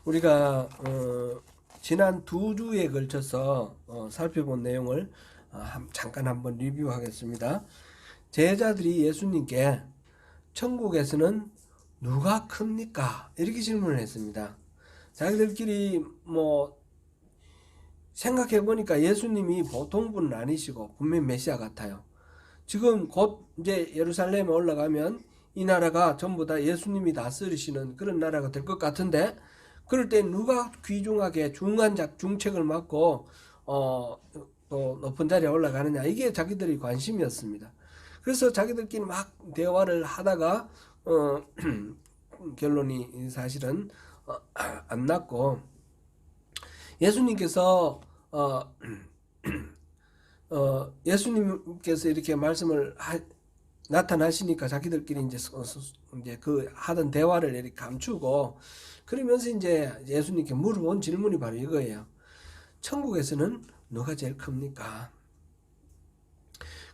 우리가 지난 2주에 걸쳐서 살펴본 내용을 잠깐 한번 리뷰하겠습니다. 제자들이 예수님께 천국에서는 누가 큽니까? 이렇게 질문을 했습니다. 자기들끼리 생각해 보니까 예수님이 보통 분은 아니시고 분명 메시아 같아요. 지금 곧 이제 예루살렘에 올라가면 이 나라가 전부 다 예수님이 다스리시는 그런 나라가 될 것 같은데, 그럴 때 누가 귀중하게 중책을 맡고 또 높은 자리에 올라가느냐, 이게 자기들의 관심이었습니다. 그래서 자기들끼리 막 대화를 하다가 결론이 사실은 안 났고, 예수님께서 예수님께서 이렇게 말씀을 나타나시니까 자기들끼리 이제 그 하던 대화를 이렇게 감추고, 그러면서 이제 예수님께 물어본 질문이 바로 이거예요. 천국에서는 누가 제일 큽니까?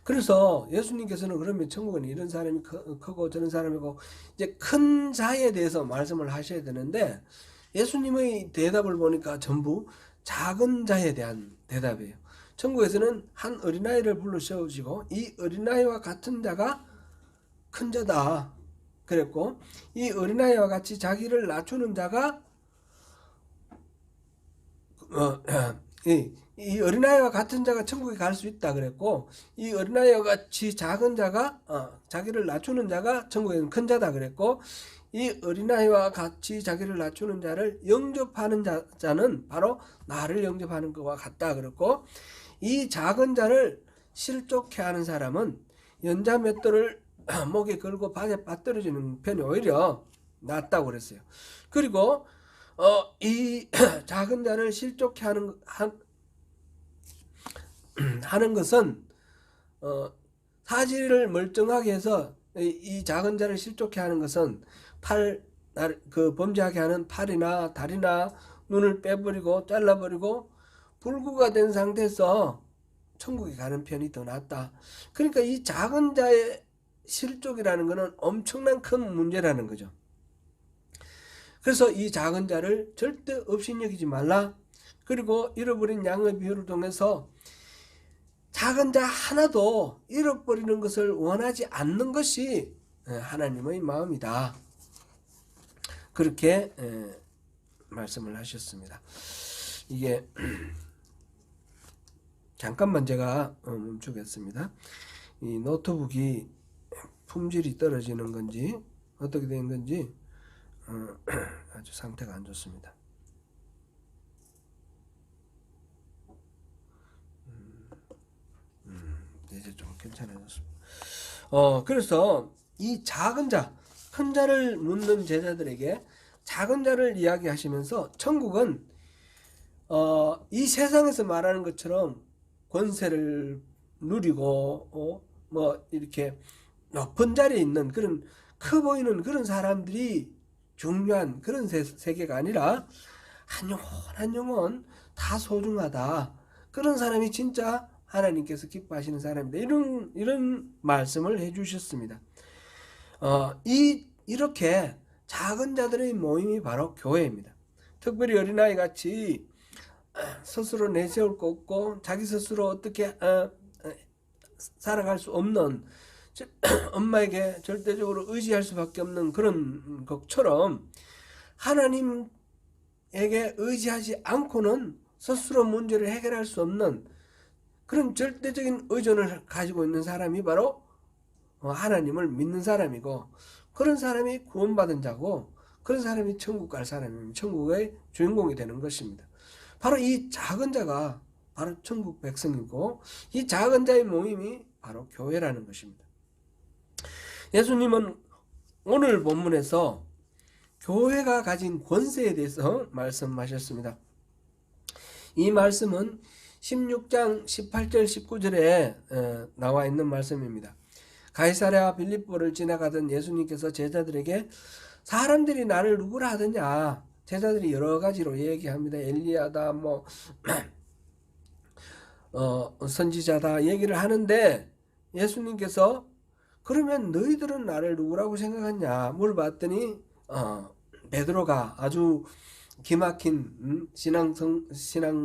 그래서 예수님께서는 그러면 천국은 이런 사람이 크고 저런 사람이고 이제 큰 자에 대해서 말씀을 하셔야 되는데, 예수님의 대답을 보니까 전부 작은 자에 대한 대답이에요. 천국에서는 한 어린아이를 불러 세우시고 이 어린아이와 같은 자가 큰 자다 그랬고, 이 어린아이와 같이 자기를 낮추는 자가 이 어린아이와 같은 자가 천국에 갈 수 있다 그랬고, 이 어린아이와 같이 작은 자가 자기를 낮추는 자가 천국에는 큰 자다 그랬고, 이 어린아이와 같이 자기를 낮추는 자를 영접하는 자는 바로 나를 영접하는 것과 같다 그랬고, 이 작은 자를 실족해 하는 사람은 연자 맷돌을 목에 걸고 바지에 빠뜨려지는 편이 오히려 낫다고 그랬어요. 그리고 이 작은 자를 실족해 하는 것은 사지를 멀쩡하게 해서 이 작은 자를 실족해 하는 것은 그 범죄하게 하는 팔이나 다리나 눈을 빼버리고 잘라버리고 불구가 된 상태에서 천국에 가는 편이 더 낫다. 그러니까 이 작은 자의 실족이라는 것은 엄청난 큰 문제라는 거죠. 그래서 이 작은 자를 절대 업신여기지 말라. 그리고 잃어버린 양의 비유를 통해서 작은 자 하나도 잃어버리는 것을 원하지 않는 것이 하나님의 마음이다. 그렇게 말씀을 하셨습니다. 이게 잠깐만 제가 멈추겠습니다. 이 노트북이 품질이 떨어지는 건지 어떻게 된 건지 아주 상태가 안 좋습니다. 이제 좀 괜찮아졌습니다. 그래서 이 작은 자, 큰 자를 묻는 제자들에게 작은 자를 이야기하시면서 천국은 이 세상에서 말하는 것처럼 권세를 누리고 이렇게 높은 자리에 있는 그런 커 보이는 그런 사람들이 중요한 그런 세계가 아니라 한 영혼 한 영혼 다 소중하다. 그런 사람이 진짜 하나님께서 기뻐하시는 사람이다. 이런 말씀을 해주셨습니다. 이렇게 작은 자들의 모임이 바로 교회입니다. 특별히 어린아이 같이 스스로 내세울 거 없고 자기 스스로 어떻게 살아갈 수 없는, 엄마에게 절대적으로 의지할 수밖에 없는 그런 것처럼 하나님에게 의지하지 않고는 스스로 문제를 해결할 수 없는 그런 절대적인 의존을 가지고 있는 사람이 바로 하나님을 믿는 사람이고, 그런 사람이 구원받은 자고, 그런 사람이 천국 갈 사람이면 천국의 주인공이 되는 것입니다. 바로 이 작은 자가 바로 천국 백성이고, 이 작은 자의 모임이 바로 교회라는 것입니다. 예수님은 오늘 본문에서 교회가 가진 권세에 대해서 말씀하셨습니다. 이 말씀은 16장 18절 19절에 나와 있는 말씀입니다. 가이사랴 빌립보를 지나가던 예수님께서 제자들에게 사람들이 나를 누구라 하더냐. 제자들이 여러 가지로 얘기합니다. 엘리야다, 선지자다 얘기를 하는데, 예수님께서 그러면 너희들은 나를 누구라고 생각하냐 물어봤더니 베드로가 아주 기막힌 신앙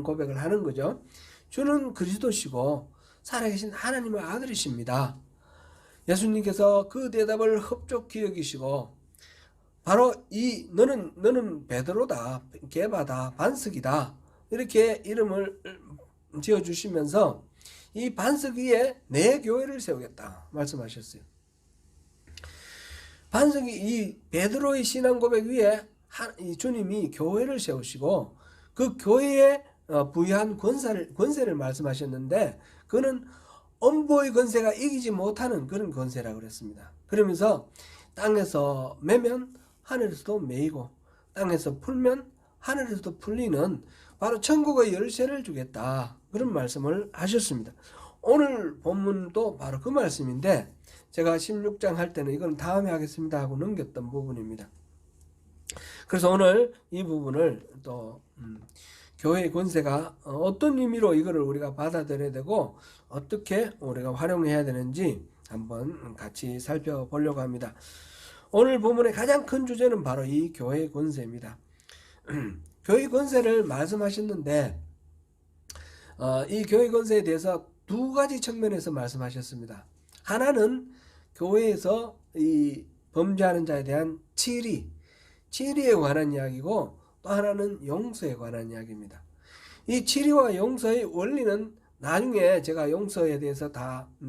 고백을 하는 거죠. 주는 그리스도시고 살아계신 하나님의 아들이십니다. 예수님께서 그 대답을 흡족히 여기시고 바로 이 너는 베드로다, 게바다, 반석이다 이렇게 이름을 지어주시면서 이 반석 위에 내 교회를 세우겠다 말씀하셨어요. 반석이 이 베드로의 신앙 고백 위에 주님이 교회를 세우시고 그 교회에 부여한 권세를 말씀하셨는데 그는 엄보의 권세가 이기지 못하는 그런 권세라고 그랬습니다. 그러면서 땅에서 매면 하늘에서도 매이고 땅에서 풀면 하늘에서도 풀리는 바로 천국의 열쇠를 주겠다 그런 말씀을 하셨습니다. 오늘 본문도 바로 그 말씀인데 제가 16장 할 때는 이건 다음에 하겠습니다 하고 넘겼던 부분입니다. 그래서 오늘 이 부분을 또 교회의 권세가 어떤 의미로 이거를 우리가 받아들여야 되고 어떻게 우리가 활용해야 되는지 한번 같이 살펴보려고 합니다. 오늘 본문의 가장 큰 주제는 바로 이 교회의 권세입니다. 교회의 권세를 말씀하셨는데 이 교회의 권세에 대해서 두 가지 측면에서 말씀하셨습니다. 하나는 교회에서 이 범죄하는 자에 대한 치리에 관한 이야기고 또 하나는 용서에 관한 이야기입니다. 이 치리와 용서의 원리는 나중에 제가 용서에 대해서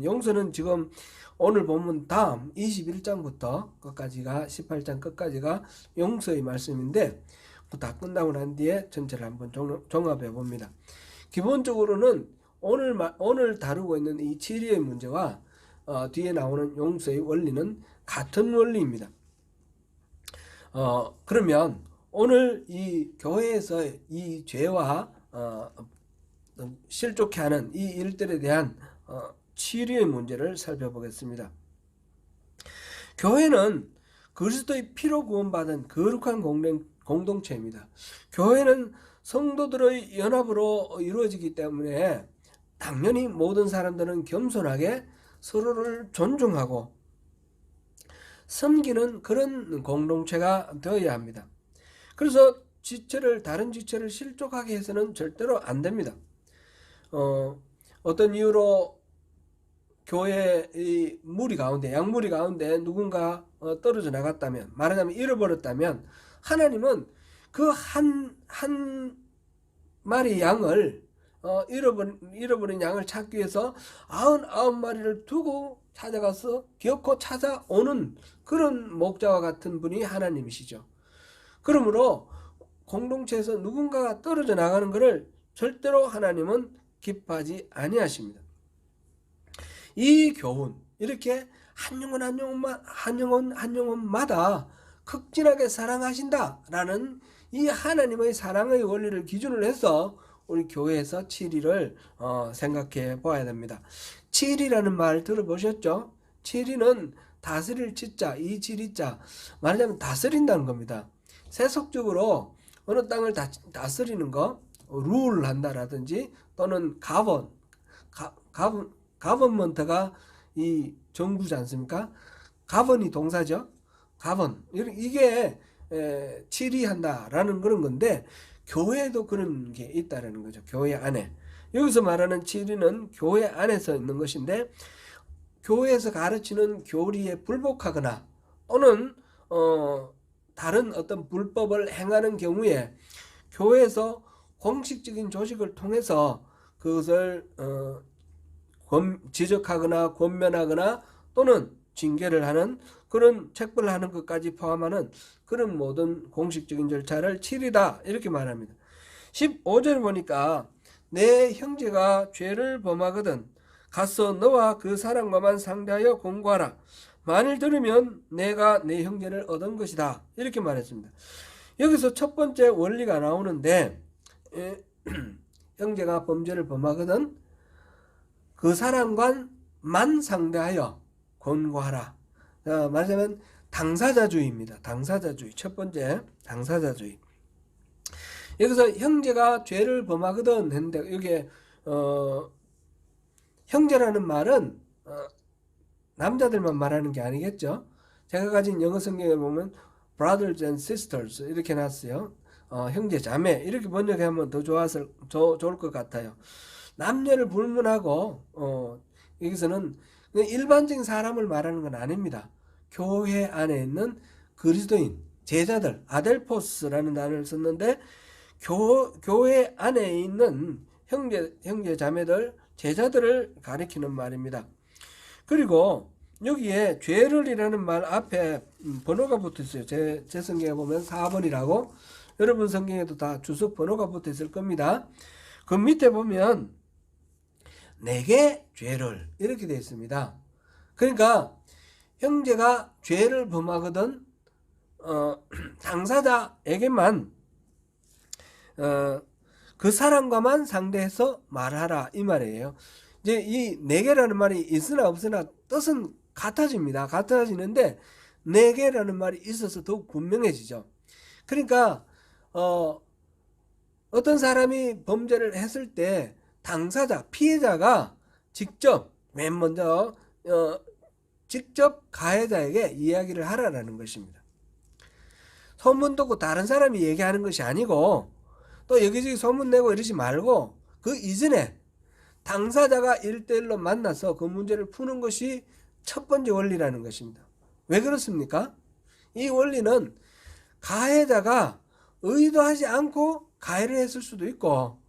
용서는 지금 오늘 본문 다음 21장부터 끝까지가 18장 끝까지가 용서의 말씀인데 다 끝나고 난 뒤에 전체를 한번 종합해 봅니다. 기본적으로는 오늘 다루고 있는 이 치리의 문제와 뒤에 나오는 용서의 원리는 같은 원리입니다. 그러면 오늘 이 교회에서 이 죄와 실족해 하는 이 일들에 대한 치료의 문제를 살펴보겠습니다. 교회는 그리스도의 피로 구원받은 거룩한 공동체입니다. 교회는 성도들의 연합으로 이루어지기 때문에 당연히 모든 사람들은 겸손하게 서로를 존중하고 섬기는 그런 공동체가 되어야 합니다. 그래서 다른 지체를 실족하게 해서는 절대로 안 됩니다. 어떤 이유로 교회의 양무리 가운데 누군가 떨어져 나갔다면, 말하자면 잃어버렸다면 하나님은 그 한 마리 양을 잃어버린 양을 찾기 위해서 99마리를 두고 찾아가서 기어코 찾아오는 그런 목자와 같은 분이 하나님이시죠. 그러므로 공동체에서 누군가가 떨어져 나가는 것을 절대로 하나님은 기뻐하지 아니하십니다. 이 교훈, 이렇게 한 영혼마다 극진하게 사랑하신다라는 이 하나님의 사랑의 원리를 기준으로 해서 우리 교회에서 치리를 생각해 보아야 됩니다. 치리라는 말 들어보셨죠? 치리는 다스릴 치자, 이 치리자, 말하자면 다스린다는 겁니다. 세속적으로 어느 땅을 다스리는 거, 룰을 한다라든지 또는 가버먼트가 이 정부지 않습니까? 가번이 동사죠. 가번, 이게 치리한다라는 그런 건데 교회에도 그런 게 있다라는 거죠. 교회 안에. 여기서 말하는 치리는 교회 안에서 있는 것인데 교회에서 가르치는 교리에 불복하거나 또는 다른 어떤 불법을 행하는 경우에 교회에서 공식적인 조직을 통해서 그것을 지적하거나 권면하거나 또는 징계를 하는 그런 책벌을 하는 것까지 포함하는 그런 모든 공식적인 절차를 치리다 이렇게 말합니다. 15절 보니까 내 형제가 죄를 범하거든 가서 너와 그 사람과만 상대하여 공고하라. 만일 들으면 내가 내 형제를 얻은 것이다 이렇게 말했습니다. 여기서 첫 번째 원리가 나오는데 형제가 범죄를 범하거든 그 사람과만 상대하여 권고하라. 말하자면 당사자주의입니다. 당사자주의. 첫 번째 당사자주의. 여기서 형제가 죄를 범하거든 했는데 여기에 형제라는 말은 남자들만 말하는 게 아니겠죠. 제가 가진 영어 성경에 보면 brothers and sisters 이렇게 놨어요. 형제 자매 이렇게 번역하면 더 좋을 것 같아요. 남녀를 불문하고 여기서는 일반적인 사람을 말하는 건 아닙니다. 교회 안에 있는 그리스도인 제자들 아델포스라는 단어를 썼는데 교회 안에 있는 형제 자매들 제자들을 가리키는 말입니다. 그리고 여기에 죄를이라는 말 앞에 번호가 붙어 있어요. 제 성경에 보면 4번이라고, 여러분 성경에도 다 주석 번호가 붙어 있을 겁니다. 그 밑에 보면 내게 죄를 이렇게 되어 있습니다. 그러니까 형제가 죄를 범하거든 당사자에게만 그 사람과만 상대해서 말하라 이 말이에요. 이제 이 내게라는 말이 있으나 없으나 뜻은 같아집니다. 같아지는데 내게라는 말이 있어서 더욱 분명해지죠. 그러니까 어떤 사람이 범죄를 했을 때 당사자, 피해자가 직접 맨 먼저 직접 가해자에게 이야기를 하라는 것입니다. 소문 듣고 다른 사람이 얘기하는 것이 아니고 또 여기저기 소문내고 이러지 말고 그 이전에 당사자가 1대1로 만나서 그 문제를 푸는 것이 첫 번째 원리라는 것입니다. 왜 그렇습니까? 이 원리는 가해자가 의도하지 않고 가해를 했을 수도 있고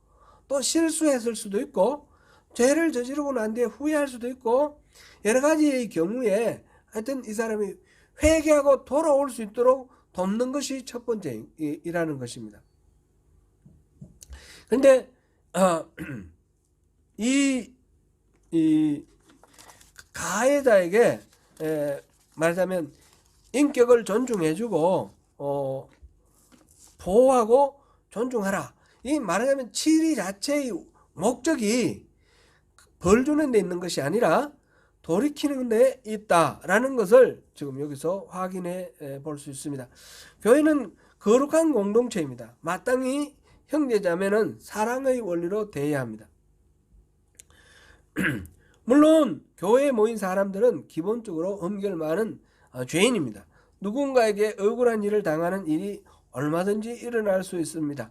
또 실수했을 수도 있고 죄를 저지르고 난 뒤에 후회할 수도 있고 여러 가지의 경우에 하여튼 이 사람이 회개하고 돌아올 수 있도록 돕는 것이 첫 번째이라는 것입니다. 그런데 이 가해자에게 말하자면 인격을 존중해주고 보호하고 존중하라. 이 말하자면 치리 자체의 목적이 벌 주는 데 있는 것이 아니라 돌이키는 데 있다라는 것을 지금 여기서 확인해 볼 수 있습니다. 교회는 거룩한 공동체입니다. 마땅히 형제자매는 사랑의 원리로 대해야 합니다. 물론 교회에 모인 사람들은 기본적으로 엄결 많은 죄인입니다. 누군가에게 억울한 일을 당하는 일이 얼마든지 일어날 수 있습니다.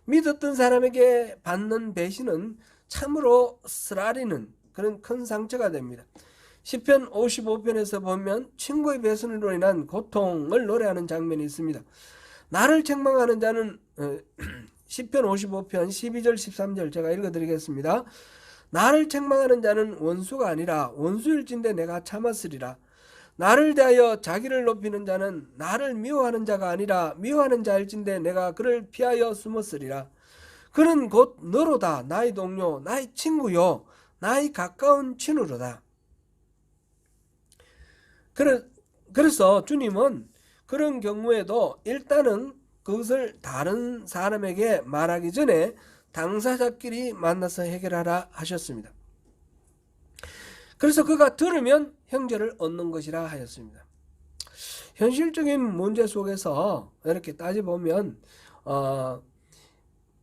믿었던 사람에게 받는 배신은 참으로 쓰라리는 그런 큰 상처가 됩니다. 시편 55편에서 보면 친구의 배신으로 인한 고통을 노래하는 장면이 있습니다. 나를 책망하는 자는 시편 55편 12절 13절 제가 읽어드리겠습니다. 나를 책망하는 자는 원수가 아니라 원수일진데 내가 참았으리라. 나를 대하여 자기를 높이는 자는 나를 미워하는 자가 아니라 미워하는 자일진데 내가 그를 피하여 숨었으리라. 그는 곧 너로다. 나의 동료, 나의 친구요, 나의 가까운 친구로다. 그래서 주님은 그런 경우에도 일단은 그것을 다른 사람에게 말하기 전에 당사자끼리 만나서 해결하라 하셨습니다. 그래서 그가 들으면 형제를 얻는 것이라 하였습니다. 현실적인 문제 속에서 이렇게 따져보면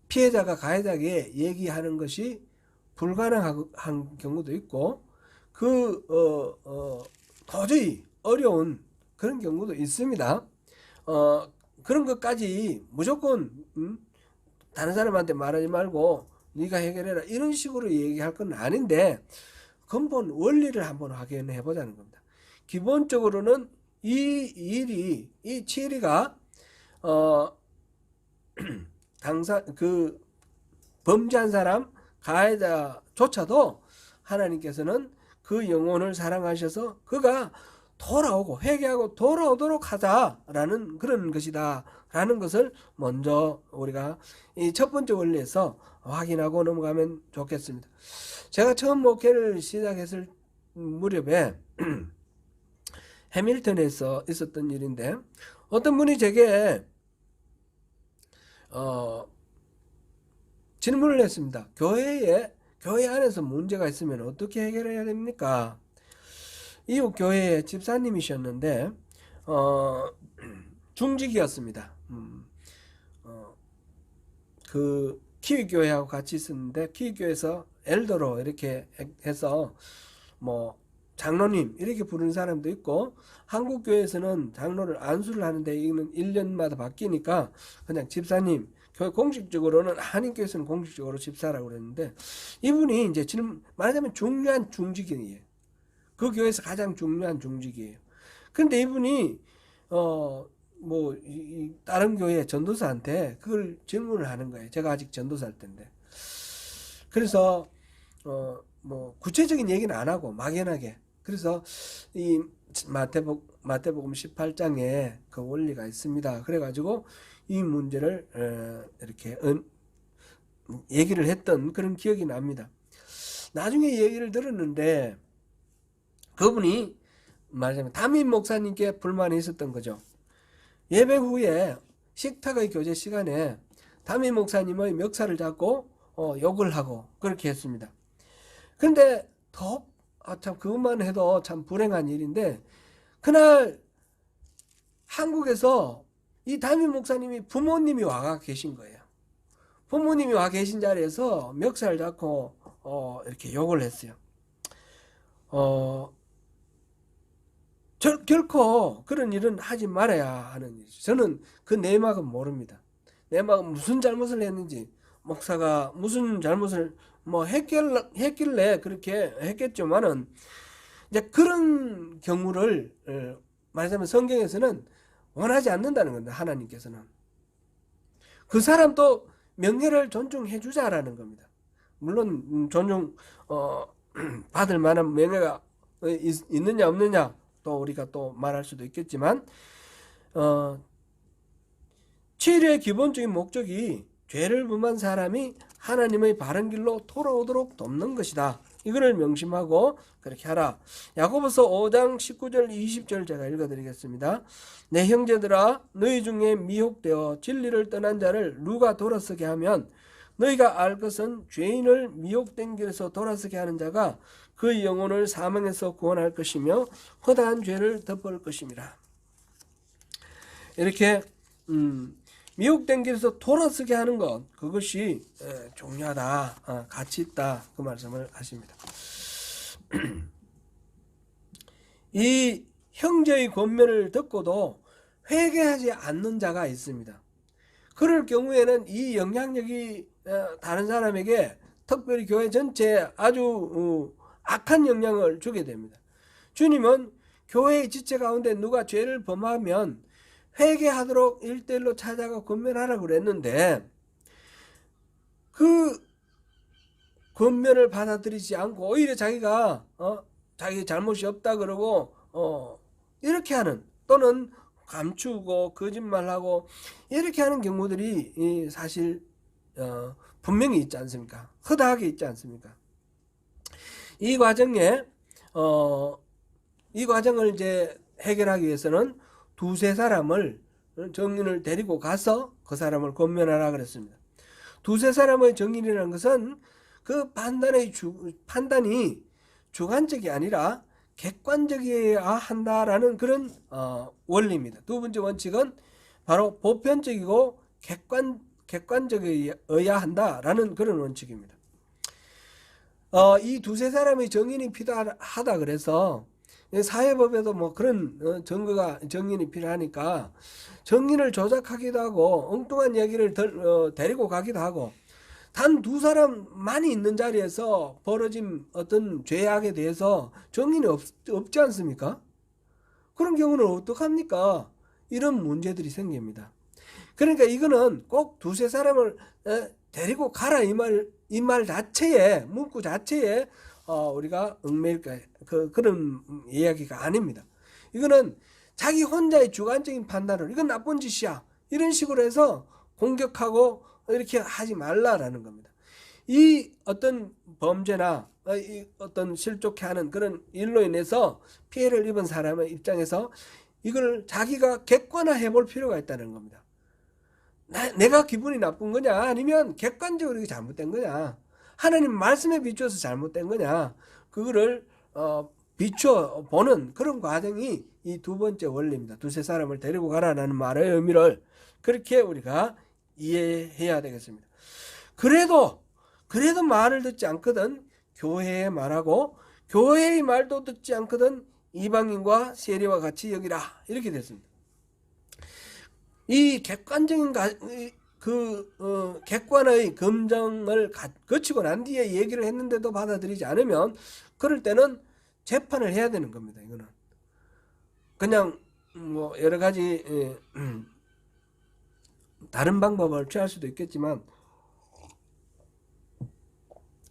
피해자가 가해자에게 얘기하는 것이 불가능한 경우도 있고 도저히 어려운 그런 경우도 있습니다. 그런 것까지 무조건 다른 사람한테 말하지 말고 네가 해결해라 이런 식으로 얘기할 건 아닌데 근본 원리를 한번 확인해 보자는 겁니다. 기본적으로는 이 치리가 범죄한 사람 가해자조차도 하나님께서는 그 영혼을 사랑하셔서 그가 돌아오고 회개하고 돌아오도록 하자라는 그런 것이다 라는 것을 먼저 우리가 이 첫 번째 원리에서 확인하고 넘어가면 좋겠습니다. 제가 처음 목회를 시작했을 무렵에 해밀턴에서 있었던 일인데 어떤 분이 제게 질문을 했습니다. 교회 안에서 문제가 있으면 어떻게 해결해야 됩니까? 이웃 교회의 집사님이셨는데 중직이었습니다. 그 키위교회하고 같이 있었는데 키위교회에서 엘더로 이렇게 해서 뭐 장로님 이렇게 부르는 사람도 있고, 한국 교회에서는 장로를 안수를 하는데 이거는 1년마다 바뀌니까 그냥 집사님, 교회 공식적으로는 한인교회에서는 공식적으로 집사라고 그랬는데, 이분이 이제 지금 말하자면 중요한 중직이에요. 그 교회에서 가장 중요한 중직이에요. 근데 이분이 다른 교회 전도사한테 그걸 질문을 하는 거예요. 제가 아직 전도사일 때인데. 그래서 구체적인 얘기는 안 하고 막연하게. 그래서 이 마태복음 18장에 그 원리가 있습니다. 그래가지고 이 문제를 이렇게 얘기를 했던 그런 기억이 납니다. 나중에 얘기를 들었는데 그분이 말하자면 담임 목사님께 불만이 있었던 거죠. 예배 후에 식탁의 교제 시간에 담임 목사님의 멱살을 잡고 욕을 하고 그렇게 했습니다. 근데 참 그것만 해도 참 불행한 일인데, 그날 한국에서 이 담임 목사님이 부모님이 와 계신 거예요. 부모님이 와 계신 자리에서 멱살 잡고 이렇게 욕을 했어요. 결코 그런 일은 하지 말아야 하는 일이죠. 저는 그 내막은 모릅니다. 내막은 무슨 잘못을 했는지, 목사가 무슨 잘못을 했길래 그렇게 했겠지만은, 이제 그런 경우를 말하자면 성경에서는 원하지 않는다는 겁니다. 하나님께서는 그 사람도 명예를 존중해 주자라는 겁니다. 물론 존중 받을 만한 명예가 있느냐 없느냐 또 우리가 또 말할 수도 있겠지만, 치유의 기본적인 목적이 죄를 범한 사람이 하나님의 바른 길로 돌아오도록 돕는 것이다. 이거를 명심하고 그렇게 하라. 야고보서 5장 19절 20절 제가 읽어드리겠습니다. 내 형제들아, 너희 중에 미혹되어 진리를 떠난 자를 누가 돌아서게 하면 너희가 알 것은 죄인을 미혹된 길에서 돌아서게 하는 자가 그 영혼을 사망에서 구원할 것이며 허다한 죄를 덮을 것임이라. 이렇게 미혹된 길에서 돌아서게 하는 것, 그것이 중요하다, 가치 있다, 그 말씀을 하십니다. 이 형제의 권면을 듣고도 회개하지 않는 자가 있습니다. 그럴 경우에는 이 영향력이 다른 사람에게, 특별히 교회 전체에 아주 악한 영향을 주게 됩니다. 주님은 교회의 지체 가운데 누가 죄를 범하면 회개하도록 1대1로 찾아가 권면하라고 그랬는데, 그 권면을 받아들이지 않고 오히려 자기가 자기 잘못이 없다 그러고 이렇게 하는, 또는 감추고 거짓말하고 이렇게 하는 경우들이 사실 분명히 있지 않습니까? 허다하게 있지 않습니까? 이 과정을 이제 해결하기 위해서는 두세 사람을, 정인을 데리고 가서 그 사람을 권면하라 그랬습니다. 두세 사람의 정인이라는 것은 그 판단이 주관적이 아니라 객관적이어야 한다라는 그런 원리입니다. 두 번째 원칙은 바로 보편적이고 객관적이어야 한다라는 그런 원칙입니다. 이 두세 사람의 정인이 필요하다 그래서 사회법에도 그런 정인이 필요하니까 정인을 조작하기도 하고 엉뚱한 얘기를 데리고 가기도 하고, 단 두 사람만이 있는 자리에서 벌어진 어떤 죄악에 대해서 정인이 없지 않습니까? 그런 경우는 어떡합니까? 이런 문제들이 생깁니다. 그러니까 이거는 꼭 두세 사람을 데리고 가라 이 말 자체에, 문구 자체에 우리가 얽매일 그런 이야기가 아닙니다. 이거는 자기 혼자의 주관적인 판단을, 이건 나쁜 짓이야, 이런 식으로 해서 공격하고 이렇게 하지 말라라는 겁니다. 이 어떤 범죄나 어떤 실족해 하는 그런 일로 인해서 피해를 입은 사람의 입장에서 이걸 자기가 객관화해 볼 필요가 있다는 겁니다. 내가 기분이 나쁜 거냐, 아니면 객관적으로 이게 잘못된 거냐, 하나님 말씀에 비추어서 잘못된 거냐, 그거를 비춰보는 그런 과정이 이 두 번째 원리입니다. 두세 사람을 데리고 가라라는 말의 의미를 그렇게 우리가 이해해야 되겠습니다. 그래도 말을 듣지 않거든 교회에 말하고 교회의 말도 듣지 않거든 이방인과 세리와 같이 여기라. 이렇게 됐습니다. 이 객관적인 객관의 검증을 거치고 난 뒤에 얘기를 했는데도 받아들이지 않으면 그럴 때는 재판을 해야 되는 겁니다. 이거는 그냥 뭐 여러 가지 다른 방법을 취할 수도 있겠지만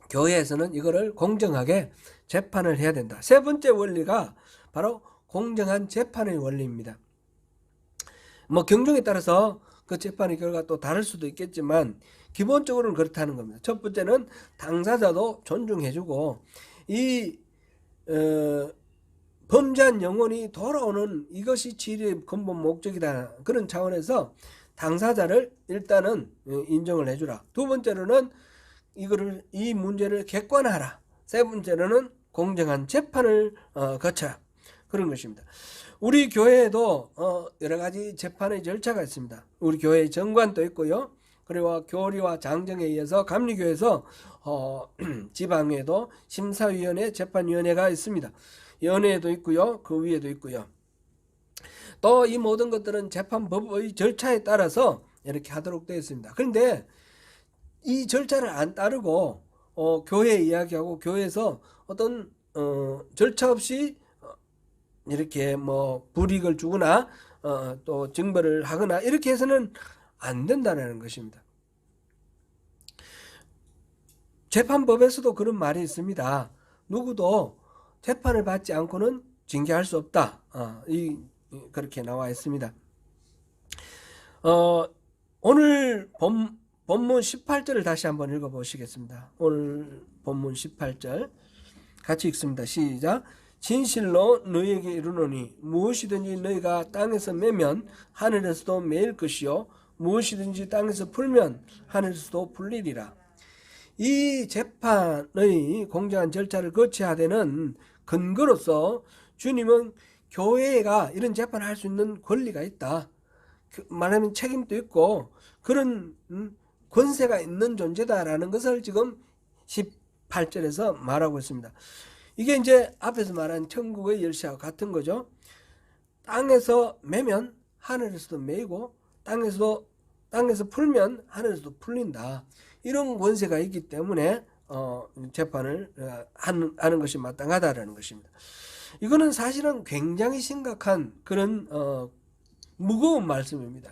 교회에서는 이거를 공정하게 재판을 해야 된다. 세 번째 원리가 바로 공정한 재판의 원리입니다. 뭐 경종에 따라서 그 재판의 결과가 또 다를 수도 있겠지만 기본적으로는 그렇다는 겁니다. 첫 번째는 당사자도 존중해주고 이 범죄한 영혼이 돌아오는 이것이 진리의 근본 목적이다. 그런 차원에서 당사자를 일단은 인정을 해주라. 두 번째로는 이 문제를 객관화하라. 세 번째로는 공정한 재판을 거쳐라. 그런 것입니다. 우리 교회에도 여러 가지 재판의 절차가 있습니다. 우리 교회의 정관도 있고요. 그리고 교리와 장정에 의해서 감리교에서 지방에도 심사위원회, 재판위원회가 있습니다. 연회도 있고요. 그 위에도 있고요. 또 이 모든 것들은 재판법의 절차에 따라서 이렇게 하도록 되어 있습니다. 그런데 이 절차를 안 따르고 교회에 이야기하고 교회에서 어떤 절차 없이 이렇게 뭐 불이익을 주거나 또 증거를 하거나 이렇게 해서는 안 된다는 것입니다. 재판법에서도 그런 말이 있습니다. 누구도 재판을 받지 않고는 징계할 수 없다. 그렇게 나와 있습니다. 오늘 본문 18절을 다시 한번 읽어보시겠습니다. 오늘 본문 18절 같이 읽습니다. 시작. 진실로 너희에게 이르노니 무엇이든지 너희가 땅에서 매면 하늘에서도 매일 것이요 무엇이든지 땅에서 풀면 하늘에서도 풀리리라. 이 재판의 공정한 절차를 거쳐야 되는 근거로서 주님은 교회가 이런 재판을 할 수 있는 권리가 있다. 말하면 책임도 있고 그런 권세가 있는 존재다라는 것을 지금 18절에서 말하고 있습니다. 이게 이제 앞에서 말한 천국의 열쇠와 같은 거죠. 땅에서 매면 하늘에서도 매이고 땅에서 풀면 하늘에서도 풀린다. 이런 권세가 있기 때문에 재판을 하는 것이 마땅하다라는 것입니다. 이거는 사실은 굉장히 심각한 그런 무거운 말씀입니다.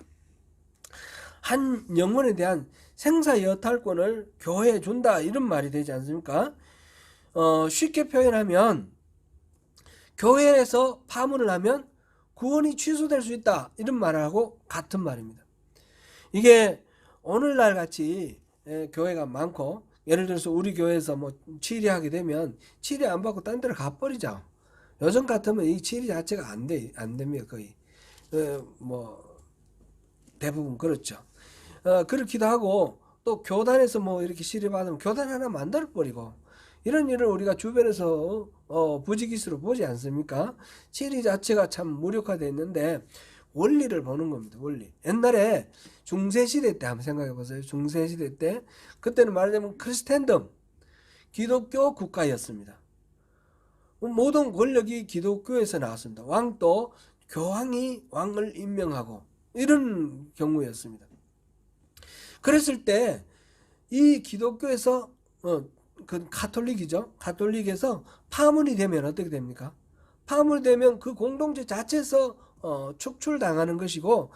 한 영혼에 대한 생사여탈권을 교회에 준다 이런 말이 되지 않습니까? 쉽게 표현하면 교회에서 파문을 하면 구원이 취소될 수 있다 이런 말하고 같은 말입니다. 이게 오늘날 같이 교회가 많고 예를 들어서 우리 교회에서 뭐 치리하게 되면 치리 안 받고 딴 데로 가버리죠. 요즘 같으면 이 치리 자체가 안 됩니다. 거의 뭐 대부분 그렇죠. 그렇기도 하고 또 교단에서 뭐 이렇게 치리 받으면 교단 하나 만들어 버리고 이런 일을 우리가 주변에서 부지기수로 보지 않습니까? 치리 자체가 참 무력화되어 있는데 원리를 보는 겁니다. 원리. 옛날에 중세시대 때 한번 생각해 보세요. 중세시대 때 그때는 말하자면 크리스텐덤 기독교 국가였습니다. 모든 권력이 기독교에서 나왔습니다. 왕도 교황이 왕을 임명하고 이런 경우였습니다. 그랬을 때 이 기독교에서 그 카톨릭이죠. 카톨릭에서 파문이 되면 어떻게 됩니까? 파문이 되면 그 공동체 자체에서 축출당하는 것이고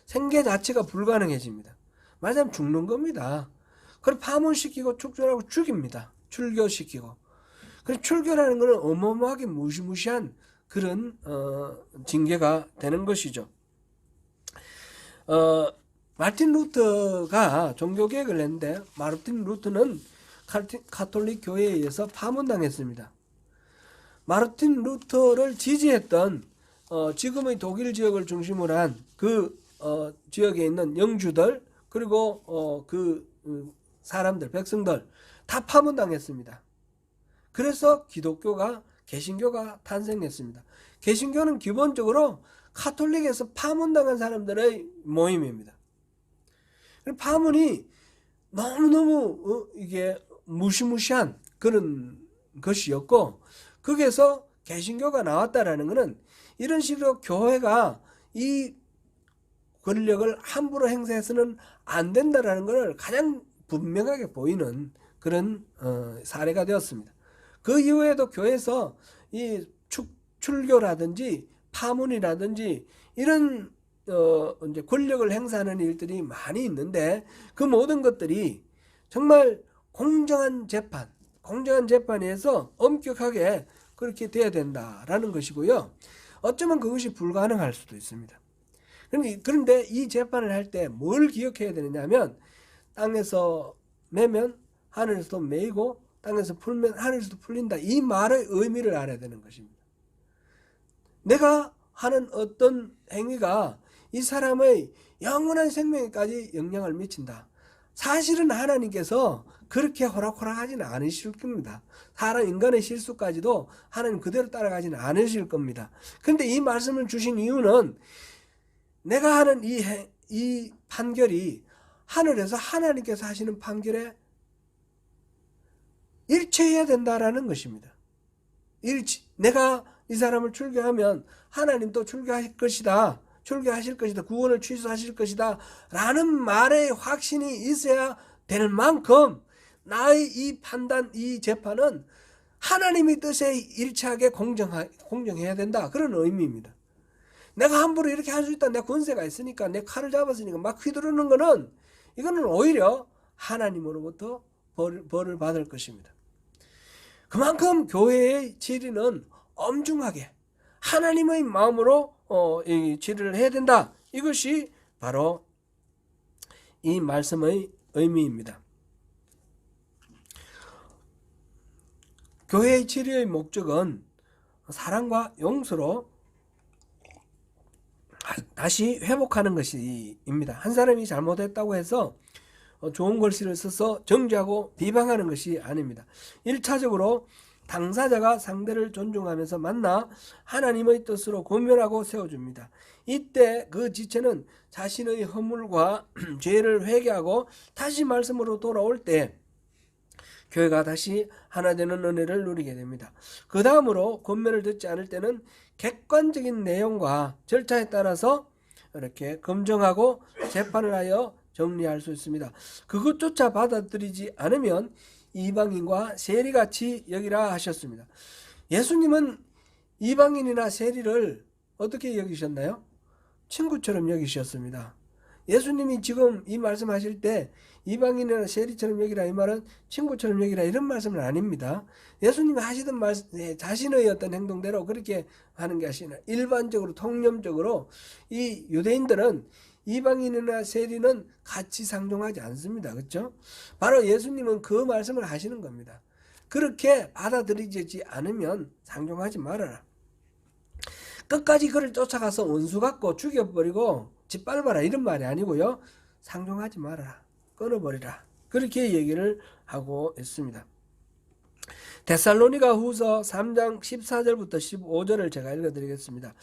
생계 자체가 불가능해집니다. 말하자면 죽는 겁니다. 그걸 파문시키고 축출하고 죽입니다. 출교시키고. 그래서 출교라는 것은 어마어마하게 무시무시한 그런 징계가 되는 것이죠. 마틴 루터가 종교개혁을 했는데 마르틴 루터는 카톨릭 교회에 의해서 파문당했습니다. 마르틴 루터를 지지했던 지금의 독일 지역을 중심으로 한 그 지역에 있는 영주들 그리고 그 사람들 백성들 다 파문당했습니다. 그래서 기독교가 개신교가 탄생했습니다. 개신교는 기본적으로 카톨릭에서 파문당한 사람들의 모임입니다. 파문이 너무너무 이게 무시무시한 그런 것이었고, 거기에서 개신교가 나왔다라는 것은 이런 식으로 교회가 이 권력을 함부로 행사해서는 안 된다라는 것을 가장 분명하게 보이는 그런 사례가 되었습니다. 그 이후에도 교회에서 이 출교라든지 파문이라든지 이런 이제 권력을 행사하는 일들이 많이 있는데, 그 모든 것들이 정말 공정한 재판에서 엄격하게 그렇게 돼야 된다라는 것이고요. 어쩌면 그것이 불가능할 수도 있습니다. 그런데 이 재판을 할 때 뭘 기억해야 되느냐 하면, 땅에서 매면 하늘에서도 매이고 땅에서 풀면 하늘에서도 풀린다, 이 말의 의미를 알아야 되는 것입니다. 내가 하는 어떤 행위가 이 사람의 영원한 생명에까지 영향을 미친다. 사실은 하나님께서 그렇게 호락호락하지는 않으실 겁니다. 사람 인간의 실수까지도 하나님 그대로 따라가지는 않으실 겁니다. 그런데 이 말씀을 주신 이유는 내가 하는 이 판결이 하늘에서 하나님께서 하시는 판결에 일치해야 된다라는 것입니다. 내가 이 사람을 출교하면 하나님도 출교하실 것이다. 구원을 취소하실 것이다. 라는 말의 확신이 있어야 되는 만큼 나의 이 판단, 이 재판은 하나님의 뜻에 일치하게 공정해야 된다. 그런 의미입니다. 내가 함부로 이렇게 할 수 있다. 내 권세가 있으니까, 내 칼을 잡았으니까 막 휘두르는 거는, 이거는 오히려 하나님으로부터 벌을 받을 것입니다. 그만큼 교회의 질의는 엄중하게 하나님의 마음으로 질의를 해야 된다. 이것이 바로 이 말씀의 의미입니다. 교회의 질의의 목적은 사랑과 용서로 다시 회복하는 것입니다. 한 사람이 잘못했다고 해서 좋은 글씨를 써서 정죄하고 비방하는 것이 아닙니다. 1차적으로 당사자가 상대를 존중하면서 만나 하나님의 뜻으로 권면하고 세워줍니다. 이때 그 지체는 자신의 허물과 죄를 회개하고 다시 말씀으로 돌아올 때 교회가 다시 하나 되는 은혜를 누리게 됩니다. 그 다음으로 권면을 듣지 않을 때는 객관적인 내용과 절차에 따라서 이렇게 검증하고 재판을 하여 정리할 수 있습니다. 그것조차 받아들이지 않으면 이방인과 세리같이 여기라 하셨습니다. 예수님은 이방인이나 세리를 어떻게 여기셨나요? 친구처럼 여기셨습니다. 예수님이 지금 이 말씀하실 때 이방인이나 세리처럼 여기라, 이 말은 친구처럼 여기라, 이런 말씀은 아닙니다. 예수님이 하시던 말씀, 자신의 어떤 행동대로 그렇게 하는 것이 아니라 일반적으로 통념적으로 이 유대인들은 이방인이나 세리는 같이 상종하지 않습니다. 그렇죠? 바로 예수님은 그 말씀을 하시는 겁니다. 그렇게 받아들이지 않으면 상종하지 말아라. 끝까지 그를 쫓아가서 원수 갖고 죽여버리고 짓밟아라, 이런 말이 아니고요. 상종하지 말아라. 끊어버리라. 그렇게 얘기를 하고 있습니다. 데살로니가 후서 3장 14절부터 15절을 제가 읽어드리겠습니다.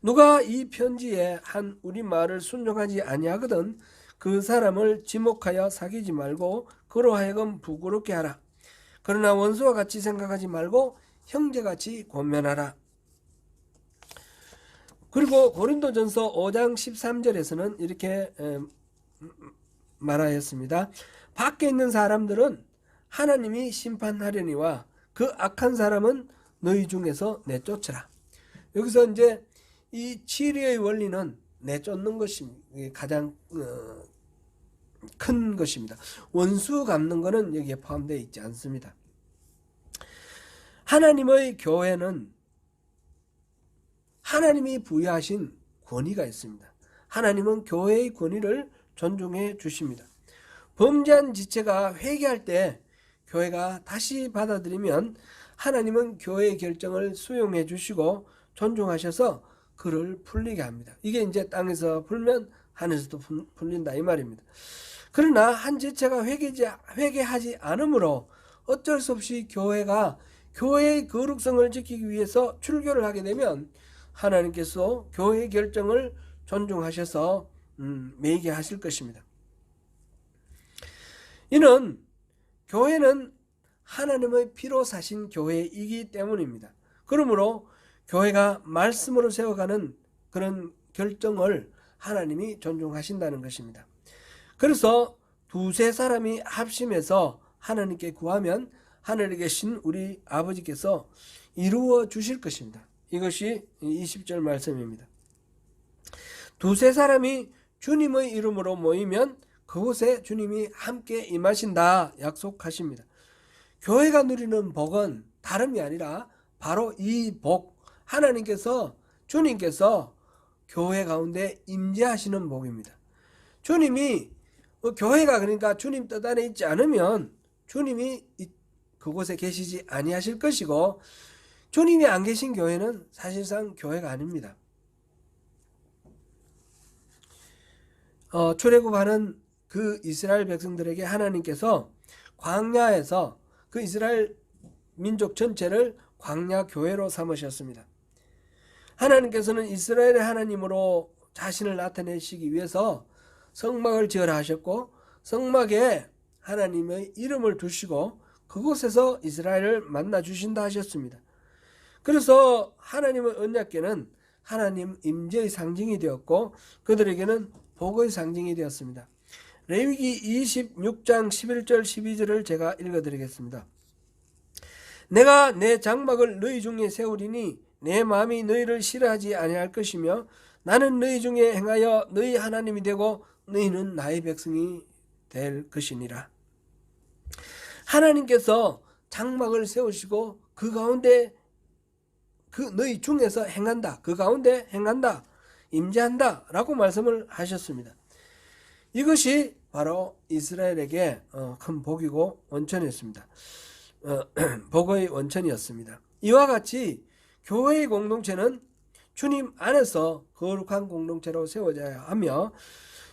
누가 이 편지에 한 우리 말을 순종하지 아니하거든 그 사람을 지목하여 사귀지 말고 그로 하여금 부끄럽게 하라. 그러나 원수와 같이 생각하지 말고 형제같이 권면하라. 그리고 고린도전서 5장 13절에서는 이렇게 말하였습니다. 밖에 있는 사람들은 하나님이 심판하려니와 그 악한 사람은 너희 중에서 내쫓으라. 여기서 이제 이 치리의 원리는 내쫓는 것이 가장 큰 것입니다. 원수 갚는 것은 여기에 포함되어 있지 않습니다. 하나님의 교회는 하나님이 부여하신 권위가 있습니다. 하나님은 교회의 권위를 존중해 주십니다. 범죄한 지체가 회개할 때 교회가 다시 받아들이면 하나님은 교회의 결정을 수용해 주시고 존중하셔서 그를 풀리게 합니다. 이게 이제 땅에서 풀면 하늘에서도 풀린다, 이 말입니다. 그러나 한 지체가 회개하지 않으므로 어쩔 수 없이 교회가 교회의 거룩성을 지키기 위해서 출교를 하게 되면 하나님께서 교회의 결정을 존중하셔서 매이게 하실 것입니다. 이는 교회는 하나님의 피로 사신 교회이기 때문입니다. 그러므로 교회가 말씀으로 세워가는 그런 결정을 하나님이 존중하신다는 것입니다. 그래서 두세 사람이 합심해서 하나님께 구하면 하늘에 계신 우리 아버지께서 이루어 주실 것입니다. 이것이 20절 말씀입니다. 두세 사람이 주님의 이름으로 모이면 그곳에 주님이 함께 임하신다 약속하십니다. 교회가 누리는 복은 다름이 아니라 바로 이 복, 주님께서 교회 가운데 임재하시는 복입니다. 주님이 교회가 그러니까 주님 뜻 안에 있지 않으면 주님이 그곳에 계시지 아니하실 것이고, 주님이 안 계신 교회는 사실상 교회가 아닙니다. 출애굽하는 그 이스라엘 백성들에게 하나님께서 광야에서 그 이스라엘 민족 전체를 광야 교회로 삼으셨습니다. 하나님께서는 이스라엘의 하나님으로 자신을 나타내시기 위해서 성막을 지으라 하셨고, 성막에 하나님의 이름을 두시고 그곳에서 이스라엘을 만나 주신다 하셨습니다. 그래서 하나님의 언약궤는 하나님 임재의 상징이 되었고 그들에게는 복의 상징이 되었습니다. 레위기 26장 11절 12절을 제가 읽어드리겠습니다. 내가 내 장막을 너희 중에 세우리니 내 마음이 너희를 싫어하지 아니할 것이며 나는 너희 중에 행하여 너희 하나님이 되고 너희는 나의 백성이 될 것이니라. 하나님께서 장막을 세우시고 그 가운데 너희 중에서 행한다, 그 가운데 행한다, 임재한다 라고 말씀을 하셨습니다. 이것이 바로 이스라엘에게 큰 복이고 원천이었습니다. 복의 원천이었습니다. 이와 같이 교회의 공동체는 주님 안에서 거룩한 공동체로 세워져야 하며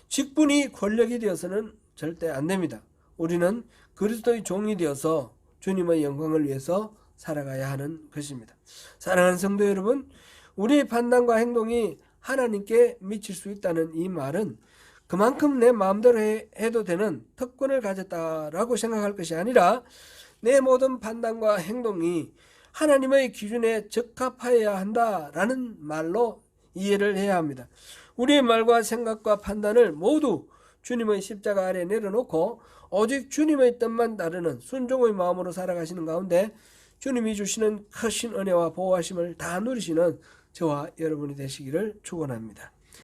직분이 권력이 되어서는 절대 안 됩니다. 우리는 그리스도의 종이 되어서 주님의 영광을 위해서 살아가야 하는 것입니다. 사랑하는 성도 여러분, 우리의 판단과 행동이 하나님께 미칠 수 있다는 이 말은 그만큼 내 마음대로 해도 되는 특권을 가졌다라고 생각할 것이 아니라 내 모든 판단과 행동이 하나님의 기준에 적합하여야 한다라는 말로 이해를 해야 합니다. 우리의 말과 생각과 판단을 모두 주님의 십자가 아래 내려놓고 오직 주님의 뜻만 따르는 순종의 마음으로 살아가시는 가운데 주님이 주시는 크신 은혜와 보호하심을 다 누리시는 저와 여러분이 되시기를 축원합니다.